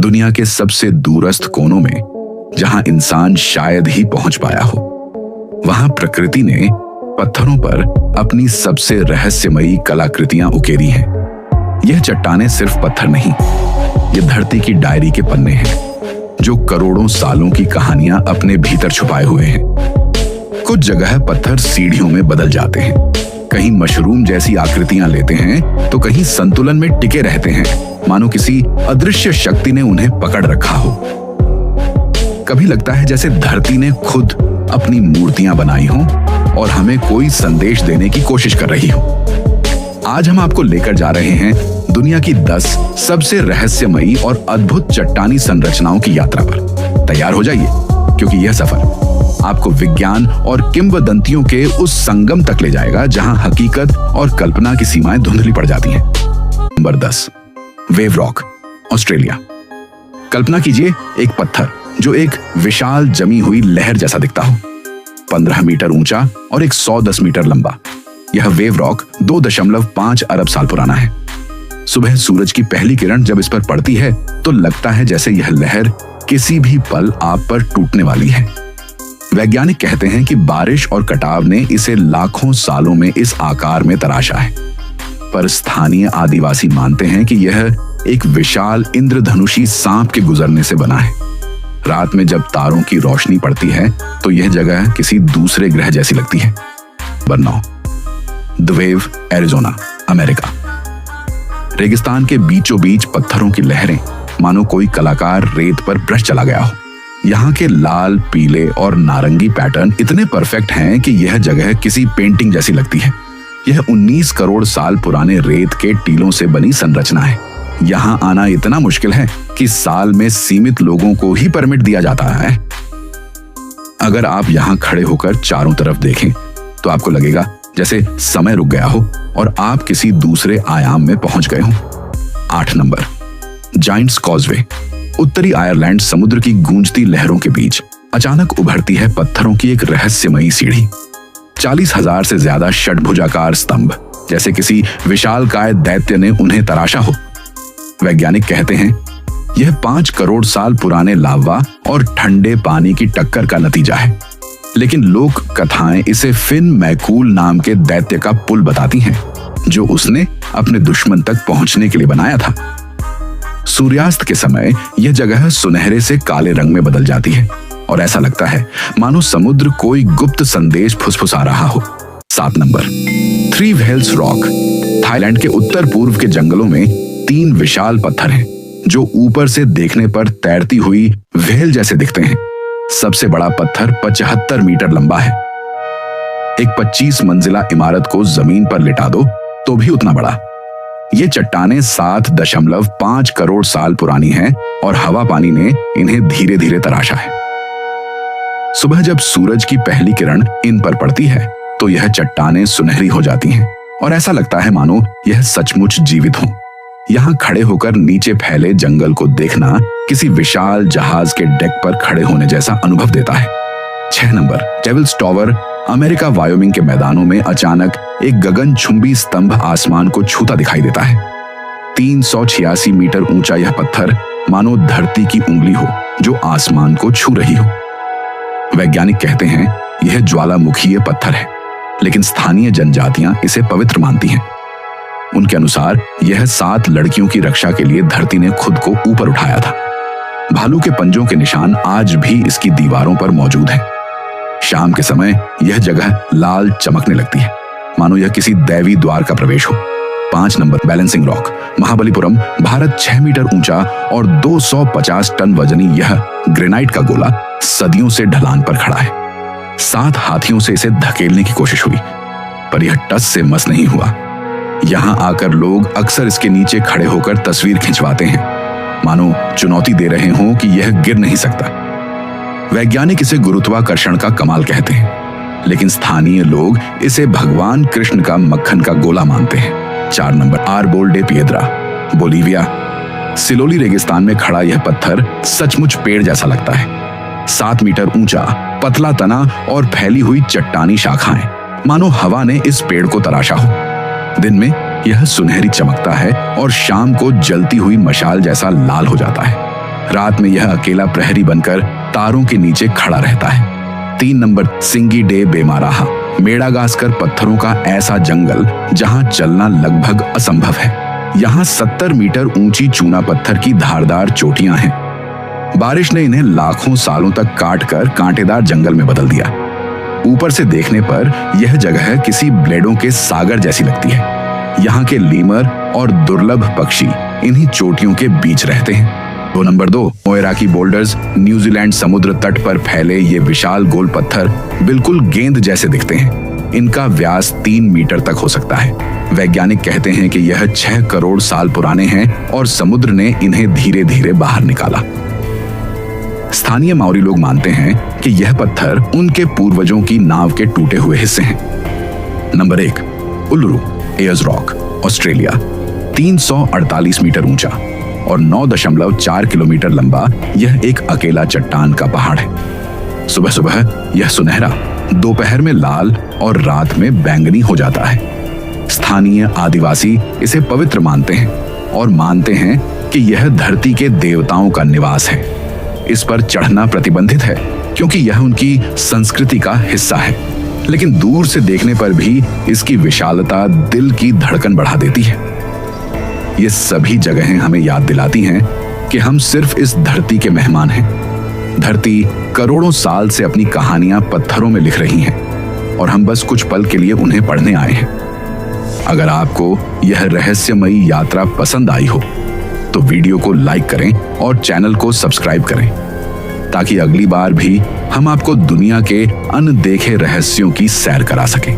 दुनिया के सबसे दूरस्थ कोनों में, जहां इंसान शायद ही पहुंच पाया हो, वहां प्रकृति ने पत्थरों पर अपनी सबसे रहस्यमयी कलाकृतियां उकेरी हैं। यह चट्टानें सिर्फ पत्थर नहीं, ये धरती की डायरी के पन्ने हैं, जो करोड़ों सालों की कहानियां अपने भीतर छुपाए हुए हैं। कुछ जगह पत्थर सीढ़ियों में बदल जाते हैं, कहीं मशरूम जैसी आकृतियां लेते हैं तो कहीं संतुलन में टिके रहते हैं, मानो किसी अदृश्य शक्ति ने उन्हें पकड़ रखा हो। कभी लगता है जैसे धरती ने खुद अपनी मूर्तियां बनाई हों और हमें कोई संदेश देने की कोशिश कर रही हो। आज हम आपको लेकर जा रहे हैं दुनिया की 10 सबसे रहस्यमयी और अद्भुत चट्टानी संरचनाओं की यात्रा पर। तैयार हो जाइए, क्योंकि यह सफर आपको विज्ञान और किंवदंतियों के उस संगम तक ले जाएगा जहां हकीकत और कल्पना की सीमाएं धुंधली पड़ जाती हैं। Number 10, Wave Rock, Australia. कल्पना कीजिए एक पत्थर जो एक विशाल जमी हुई लहर जैसा दिखता हो, 15 मीटर ऊंचा और 110 मीटर लंबा। यह वेव रॉक 2.5 अरब साल पुराना है। सुबह सूरज की पहली किरण जब इस पर पड़ती है तो लगता है जैसे यह लहर किसी भी पल आप पर टूटने वाली है। वैज्ञानिक कहते हैं कि बारिश और कटाव ने इसे लाखों सालों में इस आकार में तराशा है, पर स्थानीय आदिवासी मानते हैं कि यह एक विशाल इंद्रधनुषी सांप के गुजरने से बना है। रात में जब तारों की रोशनी पड़ती है तो यह जगह किसी दूसरे ग्रह जैसी लगती है। Number 9, the wave, Arizona, America. रेगिस्तान के बीचों बीच पत्थरों की लहरें, मानो कोई कलाकार रेत पर ब्रश चला गया हो। यहाँ के लाल, पीले और नारंगी पैटर्न इतने परफेक्ट हैं कि यह जगह किसी पेंटिंग जैसी लगती है। यह 19 करोड़ साल पुराने रेत के टीलों से बनी संरचना है। यहाँ आना इतना मुश्किल है कि साल में सीमित लोगों को ही परमिट दिया जाता है। अगर आप यहाँ खड़े होकर चारों तरफ देखें तो आपको लगेगा जैसे समय रुक गया हो और आप किसी दूसरे आयाम में पहुंच गए हो। 8 नंबर, जायंट्स कॉजवे, उत्तरी आयरलैंड। समुद्र की गूंजती लहरों के बीच अचानक उभरती है पत्थरों की एक रहस्यमयी सीढ़ी। 40,000 से ज्यादा षटभुजाकार स्तंभ, जैसे किसी विशालकाय दैत्य ने उन्हें तराशा हो। वैज्ञानिक कहते हैं यह 5 करोड़ साल पुराने लावा और ठंडे पानी की टक्कर का नतीजा है, लेकिन लोक कथाएं इसे फिन मैकूल नाम के दैत्य का पुल बताती हैं, जो उसने अपने दुश्मन तक पहुंचने के लिए बनाया था। सूर्यास्त के समय यह जगह सुनहरे से काले रंग में बदल जाती है और ऐसा लगता है मानो समुद्र कोई गुप्त संदेश फुसफुसा रहा हो। 7 number, three whales rock, Thailand के उत्तर पूर्व के जंगलों में 3 विशाल पत्थर हैं जो ऊपर से देखने पर तैरती हुई व्हेल जैसे दिखते हैं। सबसे बड़ा पत्थर 75 मीटर लंबा है। एक 25 मंजिला इमारत को जमीन पर लिटा दो तो भी उतना बड़ा। ये चट्टानें 7.5 करोड़ साल पुरानी हैं और हवा पानी ने इन्हें धीरे धीरे तराशा है। सुबह जब सूरज की पहली किरण इन पर पड़ती है तो यह चट्टानें सुनहरी हो जाती हैं और ऐसा लगता है मानो यह सचमुच जीवित हों। यहाँ खड़े होकर नीचे फैले जंगल को देखना किसी विशाल जहाज के डेक पर खड़े होने जैसा अनुभव देता है। 6 number, Devil's Tower, America. Wyoming के मैदानों में अचानक एक गगनचुंबी स्तंभ आसमान को छूता दिखाई देता है। 386 मीटर ऊंचा यह पत्थर मानो धरती की उंगली हो जो आसमान को छू रही हो। वैज्ञानिक कहते हैं यह ज्वालामुखीय पत्थर है, लेकिन स्थानीय जनजातियां इसे पवित्र मानती हैं। उनके अनुसार यह 7 लड़कियों की रक्षा के लिए धरती ने खुद को ऊपर उठाया था। भालू के पंजों के निशान आज भी इसकी दीवारों पर मौजूद हैं। शाम के समय यह जगह लाल चमकने लगती है, मानो यह किसी दैवी द्वार का प्रवेश हो। 5 number, balancing rock, Mahabalipuram, Bharat. 6 metre ऊंचा और 250 टन वजनी यह ग्रेनाइट का गोला सदियों से ढलान पर खड़ा है। 7 हाथियों से इसे धकेलने की कोशिश हुई, पर यह टस से मस नहीं हुआ। यहाँ आकर लोग अक्सर इसके नीचे खड़े होकर तस्वीर खिंचवाते हैं, मानो चुनौती दे रहे हों कि यह गिर नहीं सकता। वैज्ञानिक इसे गुरुत्वाकर्षण का कमाल कहते हैं, लेकिन स्थानीय लोग इसे भगवान कृष्ण का मक्खन का गोला मानते हैं। 4 नंबर, आर्बोल डे पिएद्रा, बोलीविया। सिलोली रेगिस्तान में खड़ा यह पत्थर सचमुच पेड़ जैसा लगता है। 7 मीटर ऊंचा, पतला तना और फैली हुई चट्टानी शाखाएं, मानो हवा ने इस पेड़ को तराशा हो। दिन में यह सुनहरी चमकता है और शाम को जलती हुई मशाल जैसा लाल हो जाता है। रात में यह अकेला प्रहरी बनकर तारों के नीचे खड़ा रहता है। 3 नंबर सिंगी डे बेमाराहा, मेडागास्कर पत्थरों का ऐसा जंगल जहां चलना लगभग असंभव है। यहाँ 70 मीटर ऊंची चूना पत्थर की धारदार चोटियां हैं। बारिश ने इन्हें लाखों सालों तक काट कर कांटेदार जंगल में बदल दिया। ऊपर से देखने पर यह जगह किसी ब्लेडों के सागर जैसी लगती है। यहाँ के लीमर और दुर्लभ पक्षी इन्हीं चोटियों के बीच रहते हैं। 2 नंबर 2 मोएराकी बोल्डर्स, न्यूजीलैंड समुद्र तट पर फैले ये विशाल गोल पत्थर बिल्कुल गेंद जैसे दिखते हैं। इनका व्यास 3 मीटर तक हो सकता है। वैज्ञानिक कहते हैं कि यह 6 करोड़ साल पुराने हैं और समुद्र ने इन्हें धीरे धीरे बाहर निकाला। स्थानीय माओरी लोग मानते हैं कि यह पत्थर उनके पूर्वजों की नाव के टूटे हुए हिस्से हैं। Number 1 Uluru Ayers Rock, Australia. 348 metre ऊंचा और 9.4 किलोमीटर लंबा यह एक अकेला चट्टान का पहाड़ है। सुबह सुबह यह सुनहरा, दोपहर में लाल और रात में बैंगनी हो जाता है। स्थानीय आदिवासी इसे पवित्र मानते हैं और मानते हैं कि यह धरती के देवताओं का निवास है। इस पर चढ़ना प्रतिबंधित है क्योंकि यह उनकी संस्कृति का हिस्सा है, लेकिन दूर से देखने पर भी इसकी विशालता दिल की धड़कन बढ़ा देती है। ये सभी जगहें हमें याद दिलाती हैं कि हम सिर्फ इस धरती के मेहमान हैं। धरती करोड़ों साल से अपनी कहानियां पत्थरों में लिख रही हैं और हम बस कुछ पल के लिए उन्हें पढ़ने आए हैं। अगर आपको यह रहस्यमयी यात्रा पसंद आई हो तो वीडियो को लाइक करें और चैनल को सब्सक्राइब करें ताकि अगली बार भी हम आपको दुनिया के अनदेखे रहस्यों की सैर करा सकें।